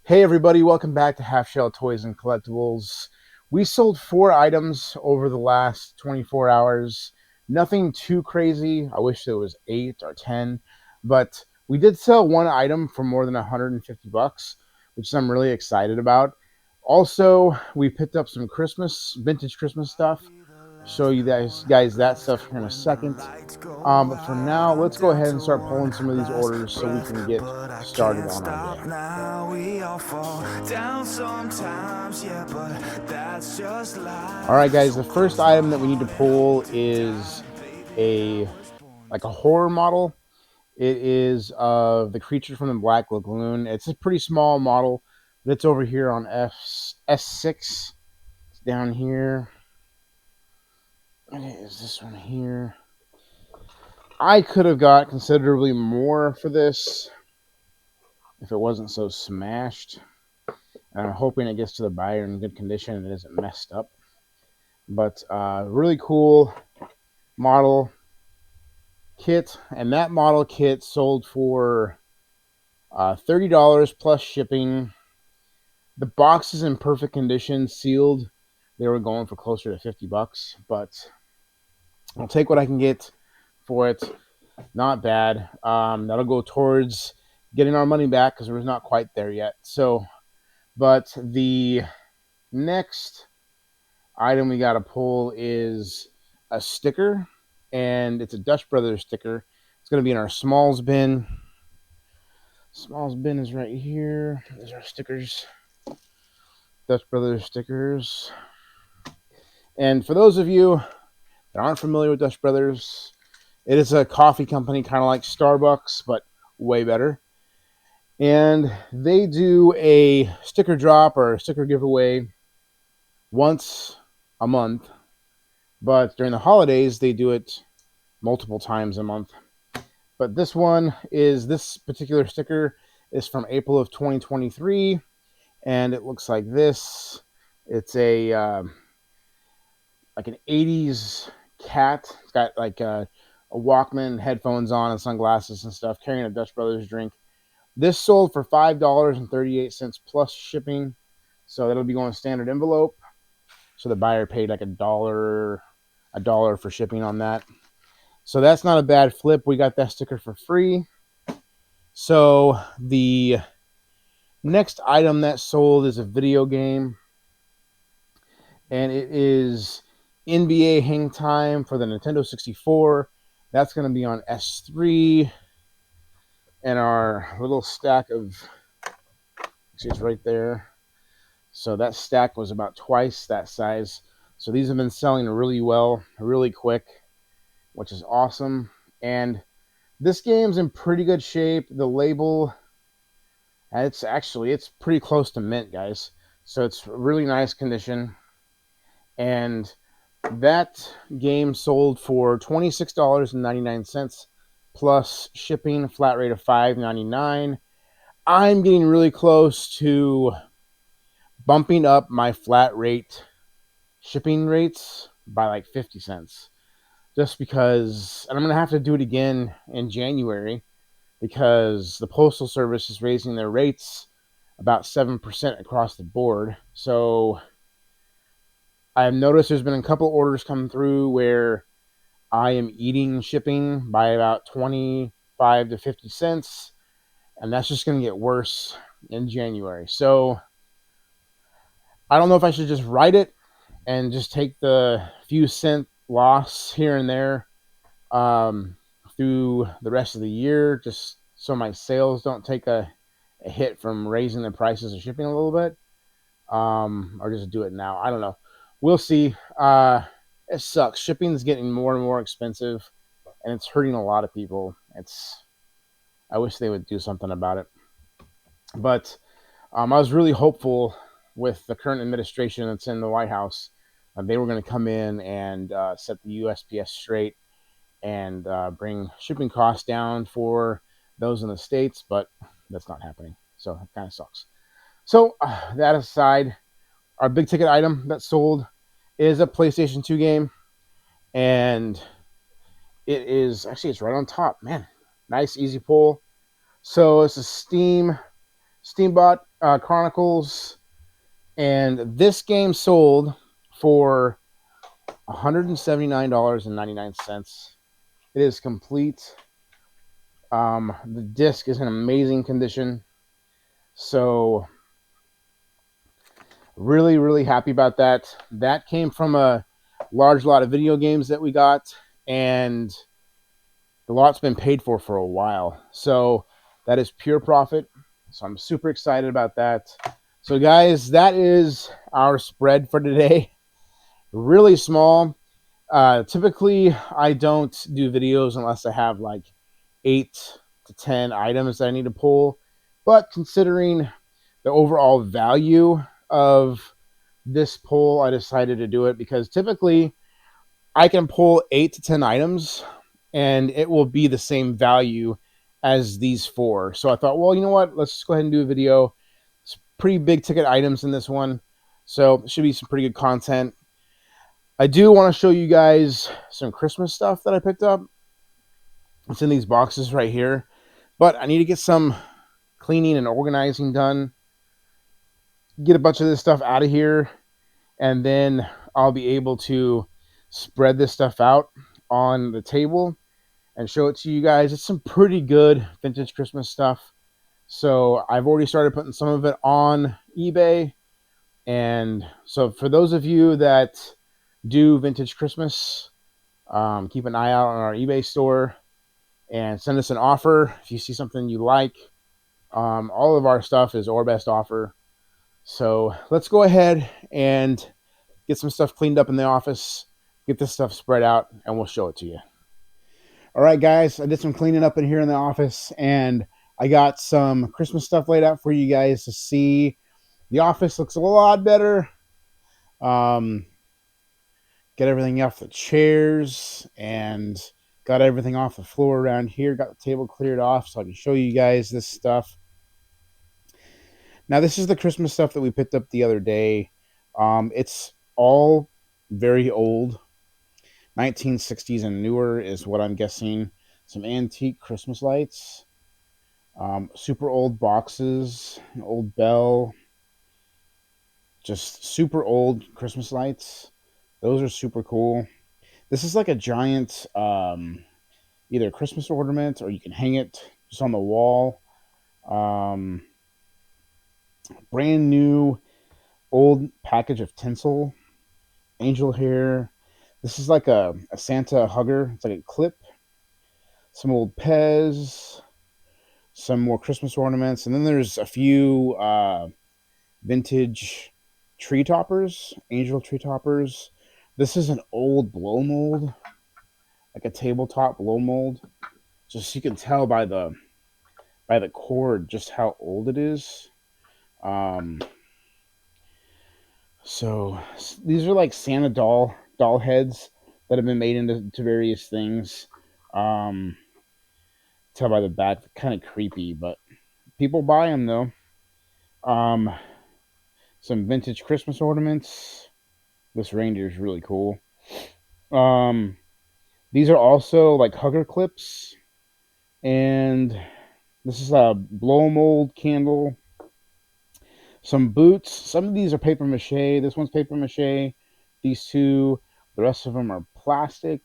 Hey everybody, welcome back to Halfshelltoys and Collectibles. We sold 4 items over the last 24 hours. Nothing too crazy. I wish there was 8 or 10, but we did sell one item for more than 150 bucks, which I'm really excited about. Also, we picked up some vintage Christmas stuff. Show you guys that stuff here in a second. But for now, let's go ahead and start pulling some of these orders so we can get started on our day. All right, guys, the first item that we need to pull is a horror model. It is of the creature from the Black Lagoon. It's a pretty small model, but it's over here on S6. It's down here. What is this one here? I could have got considerably more for this if it wasn't so smashed. And I'm hoping it gets to the buyer in good condition and it isn't messed up. But really cool model kit, and that model kit sold for $30 plus shipping. The box is in perfect condition, sealed. They were going for closer to 50 bucks, but I'll take what I can get for it. Not bad. That'll go towards getting our money back because we're not quite there yet. So, but the next item we got to pull is a sticker, and it's a Dutch Brothers sticker. It's going to be in our smalls bin. Smalls bin is right here. There's our stickers. Dutch Brothers stickers. And for those of you that aren't familiar with Dutch Brothers, it is a coffee company kind of like Starbucks, but way better. And they do a sticker drop or a sticker giveaway once a month. But during the holidays, they do it multiple times a month. But this particular sticker is from April of 2023, and it looks like this. It's a like an 80s cat. It's got like a Walkman, headphones on, and sunglasses and stuff, carrying a Dutch Brothers drink. This sold for $5.38 plus shipping, so that'll be going standard envelope. So the buyer paid like a dollar for shipping on that. So that's not a bad flip. We got that sticker for free. So the next item that sold is a video game, and it is NBA Hang Time for the Nintendo 64. That's going to be on S3, and our little stack of, actually it's right there. So that stack was about twice that size. So these have been selling really well, really quick, which is awesome. And this game's in pretty good shape. The label, it's pretty close to mint, guys. So it's really nice condition. And that game sold for $26.99 plus shipping, flat rate of $5.99. I'm getting really close to bumping up my flat rate shipping rates by like 50 cents. Just because, and I'm going to have to do it again in January because the Postal Service is raising their rates about 7% across the board. So I've noticed there's been a couple orders come through where I am eating shipping by about 25 to 50 cents, and that's just going to get worse in January. So I don't know if I should just write it and just take the few cent loss here and there through the rest of the year, just so my sales don't take a hit from raising the prices of shipping a little bit, or just do it now. I don't know. We'll see. It sucks. Shipping is getting more and more expensive, and it's hurting a lot of people. I wish they would do something about it. But I was really hopeful with the current administration that's in the White House. They were going to come in and set the USPS straight and bring shipping costs down for those in the States, but that's not happening. So it kind of sucks. So that aside, our big ticket item that sold is a PlayStation 2 game, and it's right on top. Man, nice, easy pull. So it's a Steam bought Chronicles, and this game sold for $179.99. It is complete. The disc is in amazing condition, so really, really happy about that. That came from a large lot of video games that we got, and the lot's been paid for a while. So that is pure profit. So I'm super excited about that. So guys, that is our spread for today. Really small. Typically, I don't do videos unless I have like 8 to 10 items that I need to pull. But considering the overall value of this pull, I decided to do it because typically I can pull 8 to 10 items and it will be the same value as these 4. So I thought, well, you know what? Let's just go ahead and do a video. It's pretty big ticket items in this one. So it should be some pretty good content. I do want to show you guys some Christmas stuff that I picked up. It's in these boxes right here. But I need to get some cleaning and organizing done. Get a bunch of this stuff out of here. And then I'll be able to spread this stuff out on the table and show it to you guys. It's some pretty good vintage Christmas stuff. So I've already started putting some of it on eBay. And so for those of you that do vintage Christmas, keep an eye out on our eBay store and send us an offer if you see something you like. All of our stuff is our best offer. So let's go ahead and get some stuff cleaned up in the office, get this stuff spread out, and we'll show it to you. All right, guys, I did some cleaning up in here in the office, and I got some Christmas stuff laid out for you guys to see. The office looks a lot better. Get everything off the chairs and got everything off the floor around here. Got the table cleared off so I can show you guys this stuff. Now, this is the Christmas stuff that we picked up the other day. It's all very old. 1960s and newer is what I'm guessing. Some antique Christmas lights. Super old boxes. An old bell. Just super old Christmas lights. Those are super cool. This is like a giant either Christmas ornament or you can hang it just on the wall. Brand new old package of tinsel. Angel hair. This is like a Santa hugger. It's like a clip. Some old Pez. Some more Christmas ornaments. And then there's a few vintage tree toppers. Angel tree toppers. This is an old blow mold. Like a tabletop blow mold. Just you can tell by the cord just how old it is. So these are like Santa doll heads that have been made into various things. Tell by the back, kind of creepy, but people buy them though. Some vintage Christmas ornaments. This reindeer is really cool. These are also like hugger clips, and this is a blow mold candle. Some boots. Some of these are paper mache. This one's paper mache. These two. The rest of them are plastic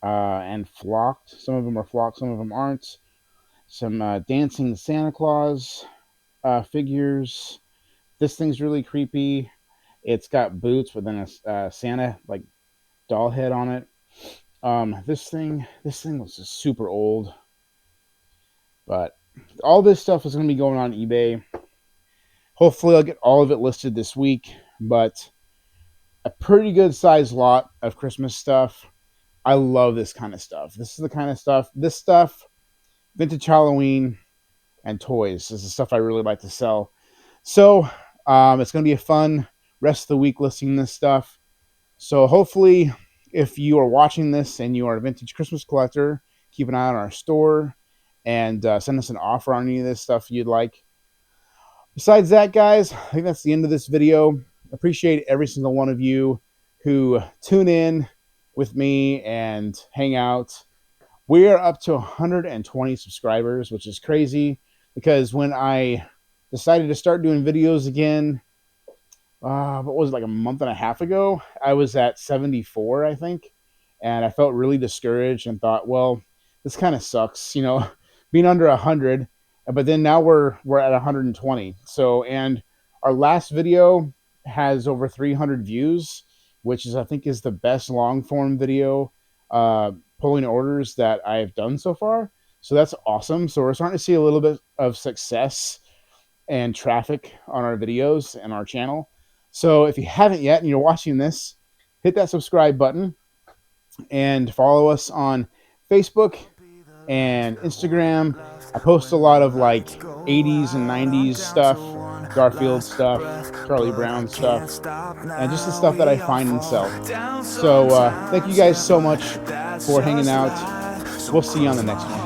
and flocked. Some of them are flocked. Some of them aren't. Some dancing Santa Claus figures. This thing's really creepy. It's got boots with a Santa like doll head on it. This thing was just super old. But all this stuff is going to be going on eBay. Hopefully I'll get all of it listed this week, but a pretty good sized lot of Christmas stuff. I love this kind of stuff. This is the kind of stuff, vintage Halloween and toys is the stuff I really like to sell. So it's going to be a fun rest of the week listing this stuff. So hopefully if you are watching this and you are a vintage Christmas collector, keep an eye on our store and send us an offer on any of this stuff you'd like. Besides that, guys, I think that's the end of this video. Appreciate every single one of you who tune in with me and hang out. We are up to 120 subscribers, which is crazy because when I decided to start doing videos again. What was it, like a month and a half ago? I was at 74, I think, and I felt really discouraged and thought, well, this kind of sucks, being under 100. But then now we're at 120. So, and our last video has over 300 views, which is, I think, is the best long form video pulling orders that I've done so far. So that's awesome. So we're starting to see a little bit of success and traffic on our videos and our channel. So if you haven't yet and you're watching this, hit that subscribe button and follow us on Facebook and Instagram. I post a lot of like 80s and 90s stuff, Garfield stuff, Charlie Brown stuff, and just the stuff that I find and sell. So thank you guys so much for hanging out. We'll see you on the next one.